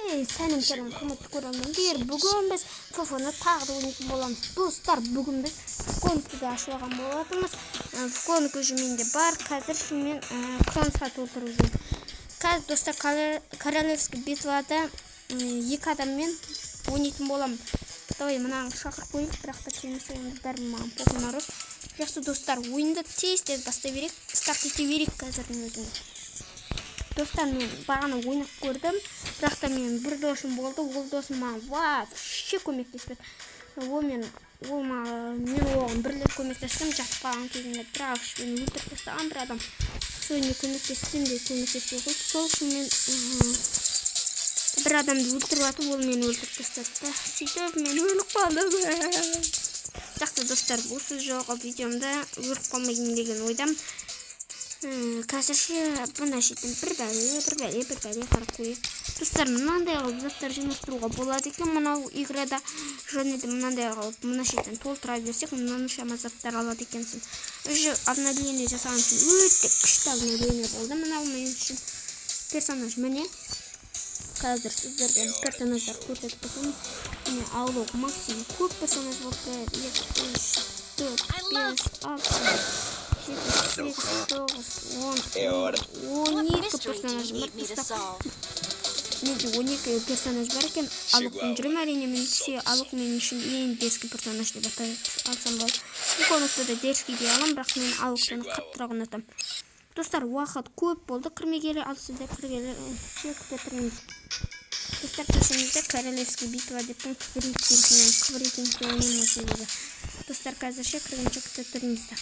Senin kerim kıymetli көрерmендер, бүгін біз Фофоны тағы да ойнайтын боламыз. Достар, бүгін біз Фуконкіде ашып алған болатынбыз. Фуконкі жүменде бар, қазір жүмен Кронсқа толтырып жүрмін. Қазір достар королевский битвада екі адаммен ойнайтын боламын. Давай мынаны шақырып қойып, бірақ та келмесе енді бәрі маған популярыз. Жақсы достар, ойынды тез-тез бастай берейік, старт ете берейік қазірдің өзінде. Достар, мен бағана ойнап көрдім, бірақ та мен бір досым болды, ол досым маған вообще көмектеспеді. Мен оған бір рет көмектестім, жатып қалған кезінде бірақ мені өлтіріп тастаған бір адам. Соны көмектессем де көмектеспей қойды. Сол үшін мен бір адамды өлтіріп атып, ол мені өлтіріп тастады. Сөйтіп мен өліп қалдым. Жақсы достар, осы жолғы видеомда өліп қалмайын деген ойдам. Қазірше бұны шеттен бір бәле қарап қойып. Достар, мынандай алып заттар жинастыруға болады екен. Мынау играда және де мынандай алып мына шеттен толтыра берсек, мынаншама заттар алады екенсің. Уже обновление жасаған үшін өте күшті обновление болды. Мынау мен үшін персонаж міне. Қазір сіздерге персонаждар көрсетіп отырмын. Міне аулық максимум көп персонаж болды. 2, 3, 4, 5, 6, 7, 8, 9, 10, 12 персонаж бар. Менде 12 персонаж бар екен. Алықпен жүрем, әрине мен алық мен үшін ең дерзкий персонаж деп алсам болады. Фуконкіде де дерзкий дей алам, бірақ мен алықтан қаттырақ ұнатам. Достар, уақыт көп болды кірмегелі, ал сіздер кіргелі күте тұрмыз. Достар, кешімізде королевский битва деп рейтингте ойнамасын дейді. Достар, қазірше кіргенше күте тұрмызда.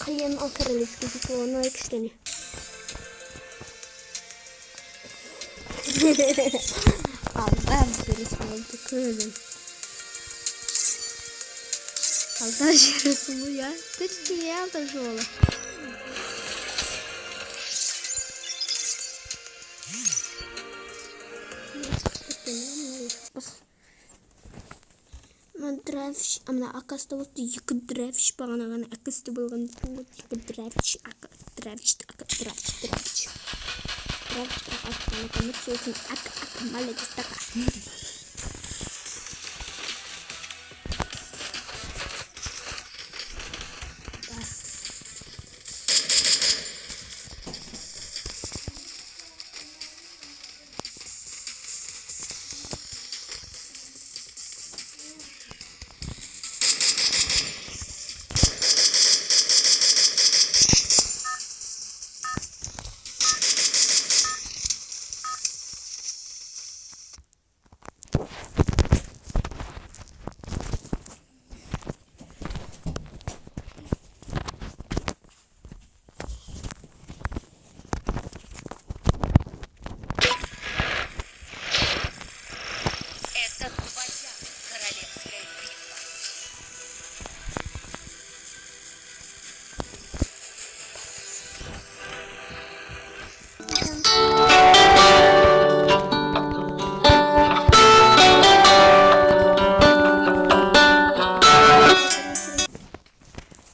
Қайын ал королевский битва ойнайық кішкене. Алдар жересімді көзім. Алдар жересімді, я? Түтті алдар жолы. Мына акаста болды, екі драйвч бағана ғана акасты болған. Екі драйвч.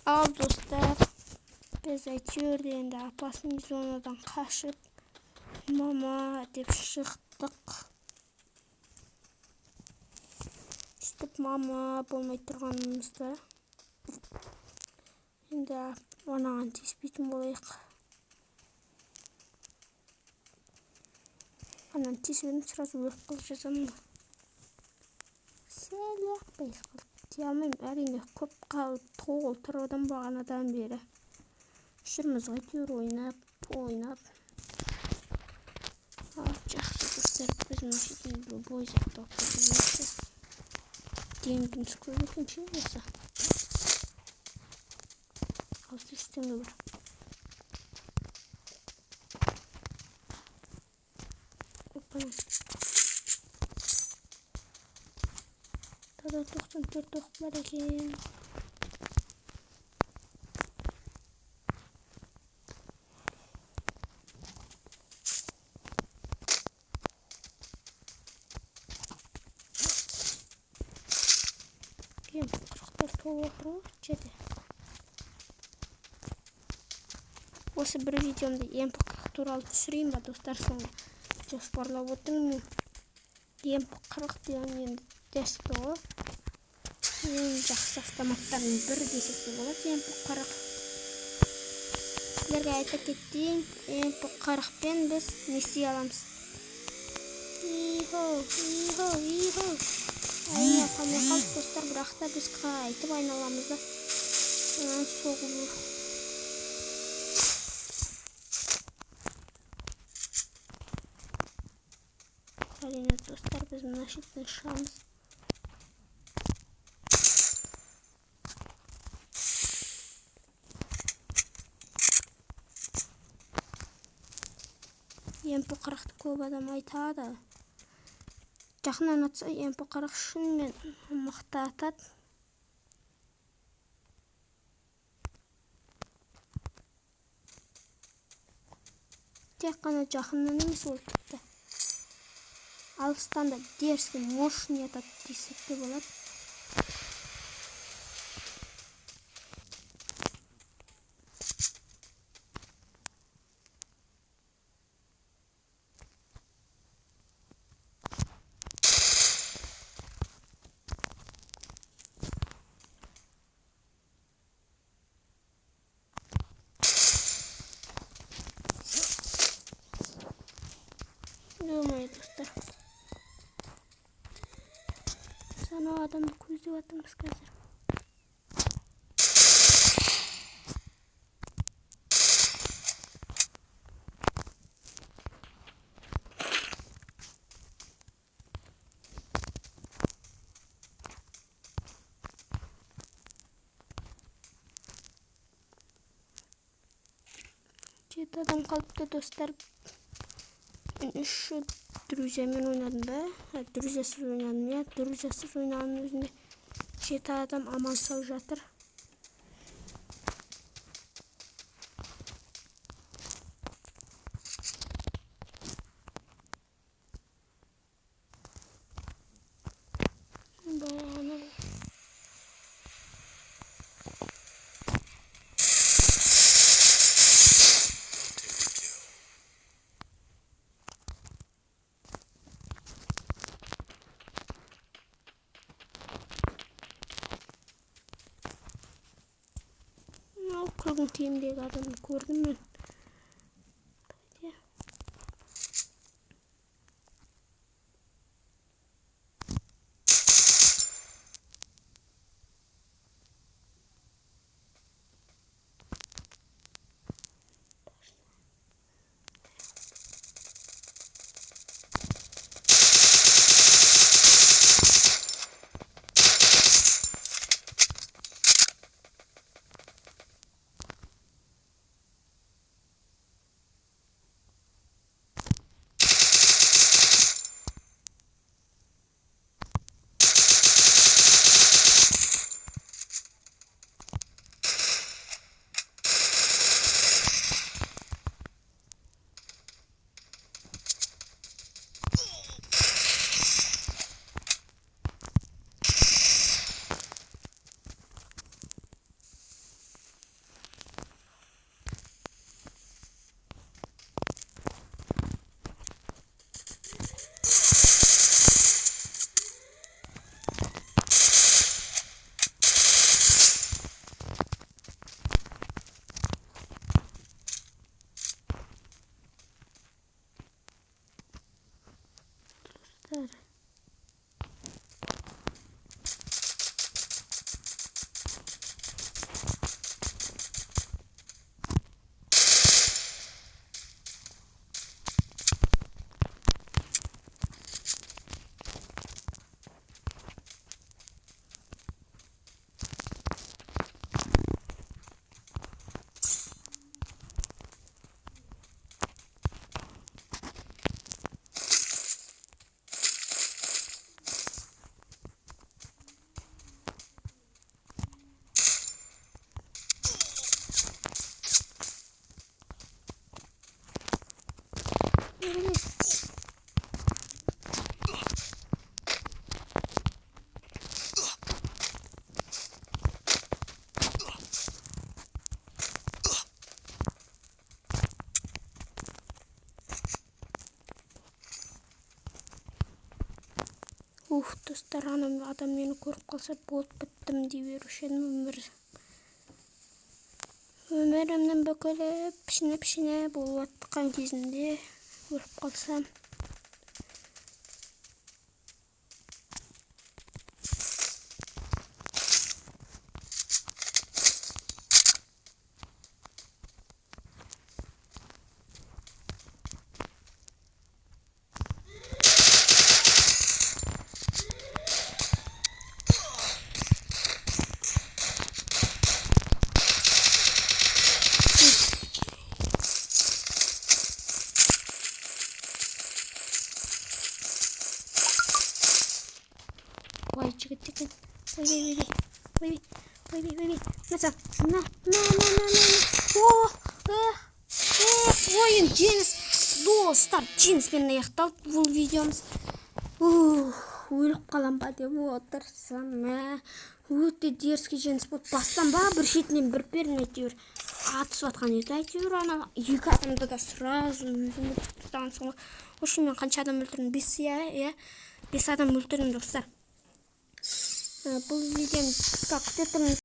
Al dostlar, biz әйтеуір енді опасный зонадан қашып мама деп шықтық. Сөйтіп мама болмай тұрғанымызда енді онаған теспейтін болайық. Анан тесіп сразу өліп қалып жазамын. Сәлек байыз қалып. Алмайым, әрине көп қалып толтырудан бағанадан бері жүрміз әйтеуір ойнап. Жақсы достар, біз мәшетін бой заттап көрмейді. Демгіміз көп екінші болса. Ал тестіңі бар. Опаны. 94 оқ бар екен. Кем 44 толық жерде. Осы бір видеомда MP40 туралы түсірейін ба достар, соны жоспарлап отырмын. MP40 деген енді дәстүр ғой. Ең жақсы автоматтардың бірі десек те болады MP40. Сіздерге айта кетейін, MP40 пен біз не істей аламыз? Ихо. Айна қалмай қалды достар, бірақ та біз қайтып айналамызда соғылу. Әрине достар, біз мына шеттен шығамыз. MP40-ты көп адам айтады. Жақыннан атса MP40 шынымен мықты атады. Тек қана жақыннан емес, ол тіпті алыстан да дерзкий мощный атады десек те болады. Думаю, достар. Sana adamı көздеп атырмыз қазір. Жеті адам қалыпты достар. Мен үш друзьямен ойнадым ба? Друзьясыз ойнадым, я. Друзьясыз ойнадым өзінде 7 адам аман сау жатыр. Kırgın team'deki adamı gördüm ben. Достар, анам адам мені көріп қалса болып біттім дей беруші едім. Өмірімнің бүкілі пішіне болып атқан кезінде көріп қалсам. Ой, чекай. Ой. Mesela. На. Ойын жеңіс. Достар, жеңіспен аяқталды бұл видеомыз. Өліп қалам ба деп отырсам. Өте дерзкий жеңіс болды. Бастан ба бір шетінен бір перін әйтеуір атысып атқан еді. Әйтеуір ана екі адамды да сразу өзім ұстаған соң. Ошы мен қанша адам өлтірдім? 5 адам өлтірдім, достар. Бұл видеоны как күтетіміз.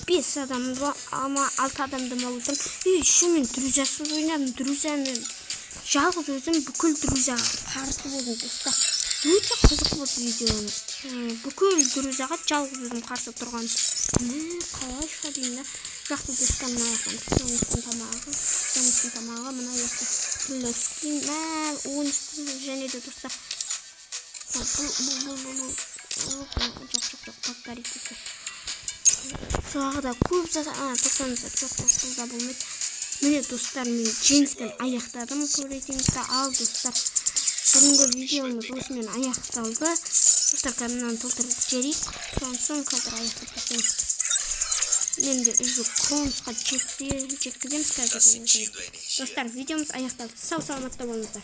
5 адам ба, ama 6 адамды ма өлтірдім. Еще мен друзьясыз ойнадым. Друзьямен жалғыз өзім бүкіл друзьяға қарсы болдым, достар. Өте қызық болды видеоны. Бүкіл друзьяға жалғыз өзім қарсы тұрған. Қалайша деймін. Жақсы достарым аяқтан. Жөністің тамағы. Мына аяқты түрлі скин. Ойыншты және де достар. Жоқ, повторите. Соғыда көп тоқтаңыздар. Жоқ, да болмайды. Міне достар, мен жеңіспен аяқтадым. Көретіңізді ал достар. Бүгінгі видеомыз осымен аяқталды. Достар, камераны толтырып жіберейік. Соң қазір аяқтап тастаймыз. Мен де үздік конусқа жеткіземіз қазір. Достар, видеомыз аяқталды. Сау саламатта болыңыздар.